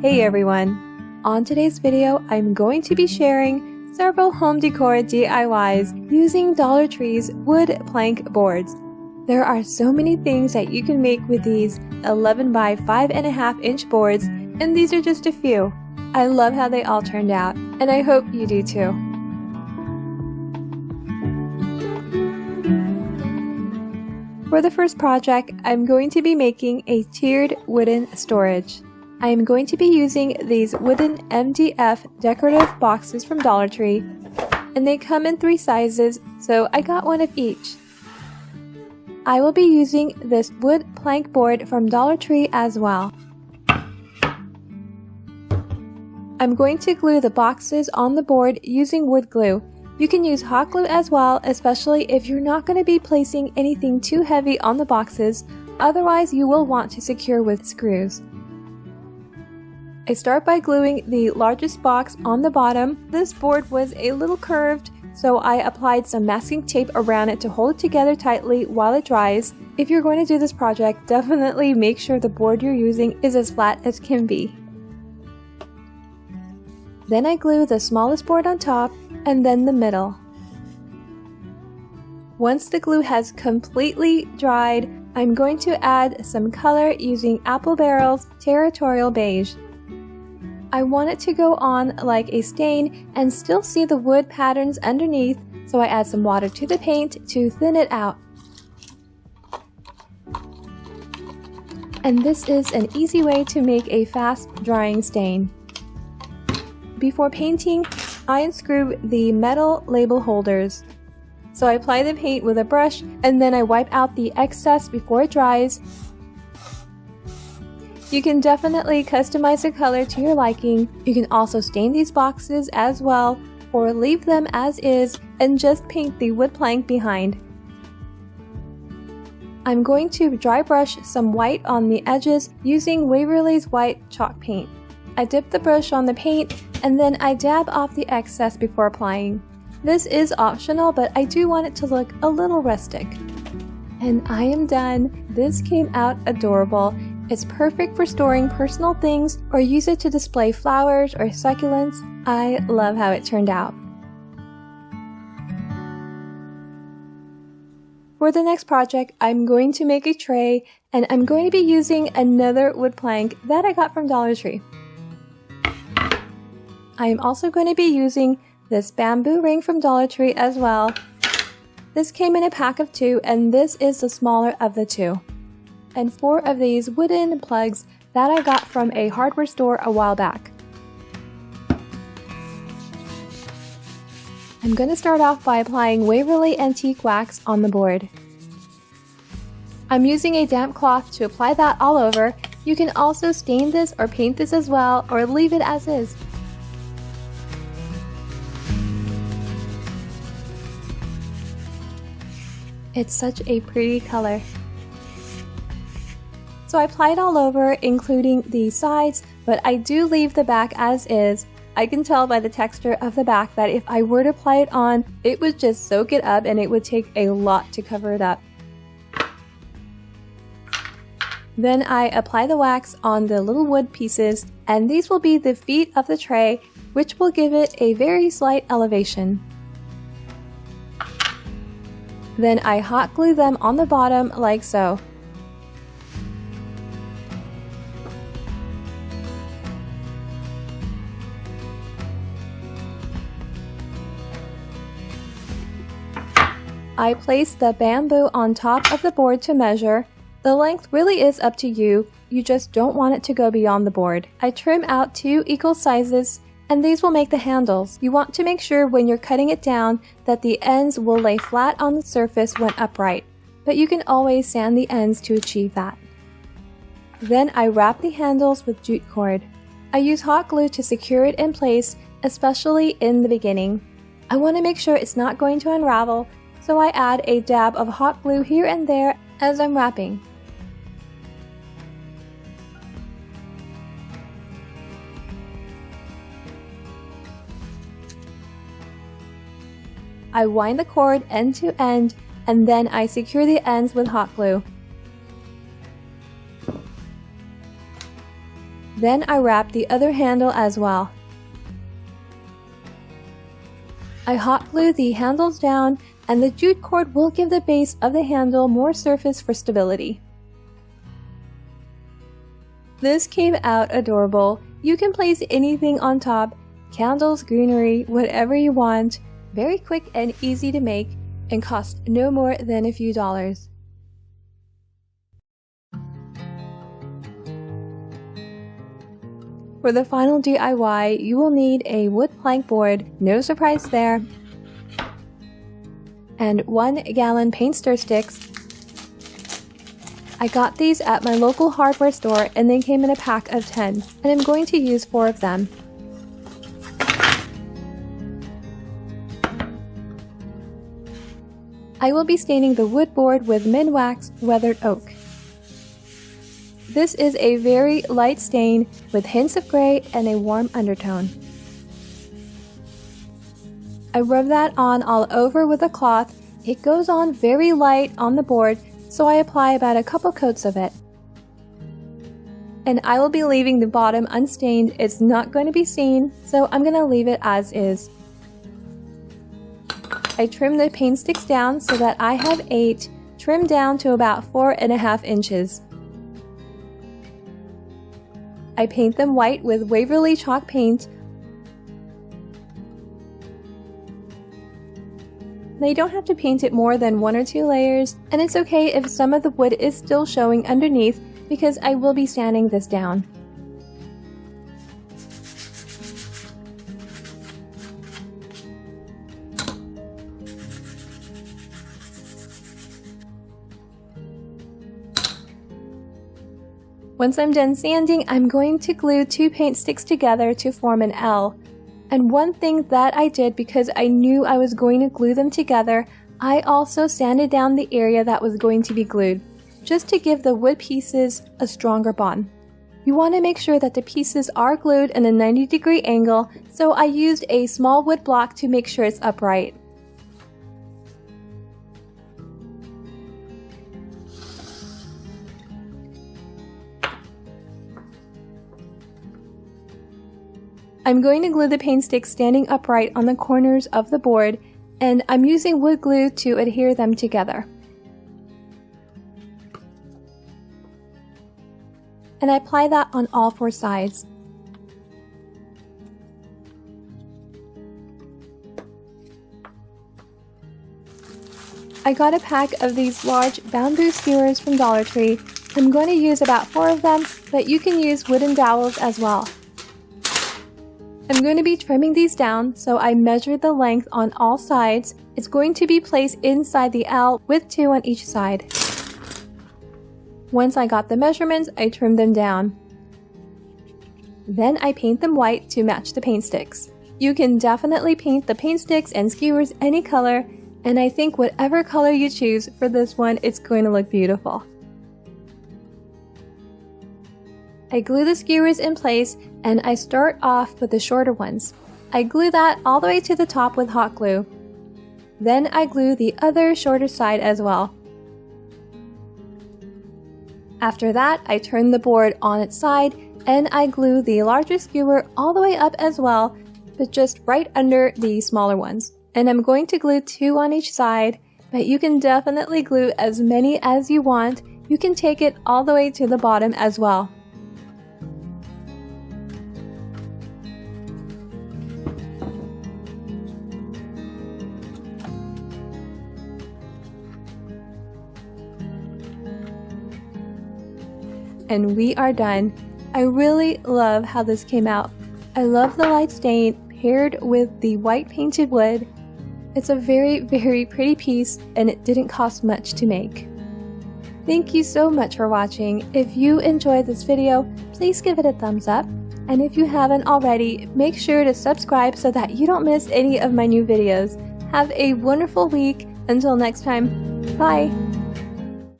Hey everyone! On today's video, I'm going to be sharing several home decor DIYs using Dollar Tree's wood plank boards. There are so many things that you can make with these 11 by 5.5 inch boards, and these are just a few. I love how they all turned out, and I hope you do too. For the first project, I'm going to be making a tiered wooden storage. I am going to be using these wooden MDF decorative boxes from Dollar Tree, and they come in 3 sizes, so I got one of each. I will be using this wood plank board from Dollar Tree as well. I'm going to glue the boxes on the board using wood glue. You can use hot glue as well, especially if you're not going to be placing anything too heavy on the boxes, otherwise you will want to secure with screws. I start by gluing the largest box on the bottom. This board was a little curved, so I applied some masking tape around it to hold it together tightly while it dries. If you're going to do this project, definitely make sure the board you're using is as flat as can be. Then I glue the smallest board on top and then the middle. Once the glue has completely dried, I'm going to add some color using Apple Barrel's Territorial Beige. I want it to go on like a stain and still see the wood patterns underneath, so I add some water to the paint to thin it out. And this is an easy way to make a fast drying stain. Before painting, I unscrew the metal label holders. So I apply the paint with a brush and then I wipe out the excess before it dries. You can definitely customize the color to your liking. You can also stain these boxes as well, or leave them as is and just paint the wood plank behind. I'm going to dry brush some white on the edges using Waverly's white chalk paint. I dip the brush on the paint and then I dab off the excess before applying. This is optional, but I do want it to look a little rustic. And I am done. This came out adorable. It's perfect for storing personal things or use it to display flowers or succulents. I love how it turned out. For the next project, I'm going to make a tray, and I'm going to be using another wood plank that I got from Dollar Tree. I am also going to be using this bamboo ring from Dollar Tree as well. This came in a pack of 2, and this is the smaller of the 2. And 4 of these wooden plugs that I got from a hardware store a while back. I'm going to start off by applying Waverly antique wax on the board. I'm using a damp cloth to apply that all over. You can also stain this or paint this as well, or leave it as is. It's such a pretty color. So I apply it all over, including the sides, but I do leave the back as is. I can tell by the texture of the back that if I were to apply it on, it would just soak it up and it would take a lot to cover it up. Then I apply the wax on the little wood pieces, and these will be the feet of the tray, which will give it a very slight elevation. Then I hot glue them on the bottom like so. I place the bamboo on top of the board to measure. The length really is up to you, you just don't want it to go beyond the board. I trim out 2 equal sizes, and these will make the handles. You want to make sure when you're cutting it down that the ends will lay flat on the surface when upright, but you can always sand the ends to achieve that. Then I wrap the handles with jute cord. I use hot glue to secure it in place, especially in the beginning. I want to make sure it's not going to unravel, so I add a dab of hot glue here and there as I'm wrapping. I wind the cord end to end, and then I secure the ends with hot glue. Then I wrap the other handle as well. I hot glue the handles down, and the jute cord will give the base of the handle more surface for stability. This came out adorable. You can place anything on top, candles, greenery, whatever you want. Very quick and easy to make, and cost no more than a few dollars. For the final DIY, you will need a wood plank board, no surprise there, and 1 gallon paint stir sticks. I got these at my local hardware store and they came in a pack of 10, and I'm going to use 4 of them. I will be staining the wood board with Minwax Weathered Oak. This is a very light stain with hints of gray and a warm undertone. I rub that on all over with a cloth. It goes on very light on the board, so I apply about a couple coats of it. And I will be leaving the bottom unstained. It's not going to be seen, so I'm going to leave it as is. I trim the paint sticks down so that I have 8, trimmed down to about 4.5 inches. I paint them white with Waverly chalk paint. Now you don't have to paint it more than 1 or 2 layers, and it's okay if some of the wood is still showing underneath because I will be sanding this down. Once I'm done sanding, I'm going to glue 2 paint sticks together to form an L. And one thing that I did, because I knew I was going to glue them together, I also sanded down the area that was going to be glued, just to give the wood pieces a stronger bond. You want to make sure that the pieces are glued in a 90-degree angle, so I used a small wood block to make sure it's upright. I'm going to glue the paint sticks standing upright on the corners of the board, and I'm using wood glue to adhere them together. And I apply that on all 4 sides. I got a pack of these large bamboo skewers from Dollar Tree. I'm going to use about 4 of them, but you can use wooden dowels as well. I'm going to be trimming these down, so I measured the length on all sides. It's going to be placed inside the L with 2 on each side. Once I got the measurements, I trimmed them down. Then I paint them white to match the paint sticks. You can definitely paint the paint sticks and skewers any color, and I think whatever color you choose for this one, it's going to look beautiful. I glue the skewers in place, and I start off with the shorter ones. I glue that all the way to the top with hot glue. Then I glue the other shorter side as well. After that, I turn the board on its side, and I glue the larger skewer all the way up as well, but just right under the smaller ones. And I'm going to glue 2 on each side, but you can definitely glue as many as you want. You can take it all the way to the bottom as well. And we are done. I really love how this came out. I love the light stain paired with the white painted wood. It's a very, very pretty piece, and it didn't cost much to make. Thank you so much for watching. If you enjoyed this video, please give it a thumbs up. And if you haven't already, make sure to subscribe so that you don't miss any of my new videos. Have a wonderful week. Until next time, bye!